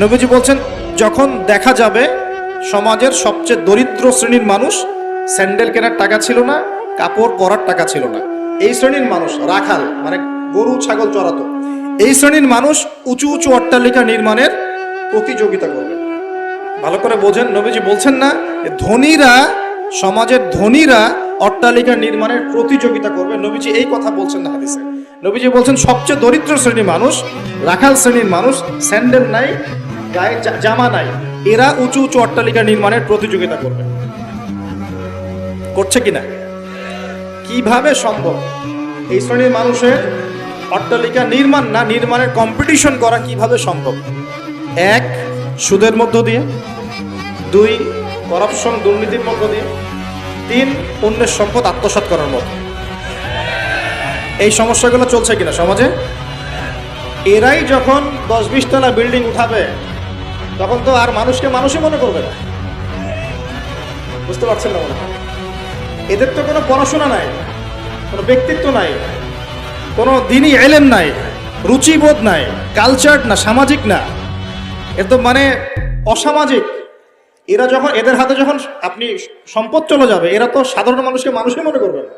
নবীজি বলছেন, যখন দেখা যাবে সমাজের সবচেয়ে দরিদ্র শ্রেণীর মানুষ, স্যান্ডেল কেনার টাকা ছিল না, কাপড় পরার টাকা ছিল না, এই শ্রেণীর মানুষ রাখাল মানে গরু ছাগল চড়াতো, এই শ্রেণীর মানুষ উঁচু উঁচু অট্টালিকা নির্মাণের প্রতিযোগিতা করবে। ভালো করে বোঝেন, নবীজি বলছেন না ধনীরা, সমাজের ধনীরা অট্টালিকা নির্মাণের প্রতিযোগিতা করবে, নবীজি এই কথা বলছেন না হাদিসে। নবীজি বলছেন সবচেয়ে দরিদ্র শ্রেণীর মানুষ, রাখাল শ্রেণীর মানুষ, স্যান্ডেল নাই, গায়ে জামা নাই, এরা উঁচু উঁচু অট্টালিকা নির্মাণের প্রতিযোগিতা করবে। করছে কিনা? কিভাবে সম্ভব এই শ্রেণীর মানুষের অট্টালিকা নির্মাণ না নির্মাণের কম্পিটিশন করা কিভাবে সম্ভব? এক, সুদের মধ্য দিয়ে; দুই, করাপশন দুর্নীতির মধ্য দিয়ে; তিন, অন্যের সম্পদ আত্মসাৎ করার মতো। এই সমস্যাগুলো চলছে কিনা সমাজে? এরাই যখন 10-20 তলা বিল্ডিং উঠাবে তখন তো আর মানুষকে মানুষই মনে করবে না। বুঝতে পারছেন না মনে হয়? এদের তো কোনো পড়াশোনা নাই, কোনো ব্যক্তিত্ব নাই, কোনো দিনই এলেম নাই, রুচিবোধ নাই, কালচার না, সামাজিক না, এর তো মানে অসামাজিক। এরা যখন, এদের হাতে যখন আপনি সম্পদ চলে যাবে, এরা তো সাধারণ মানুষকে মানুষই মনে করবে না।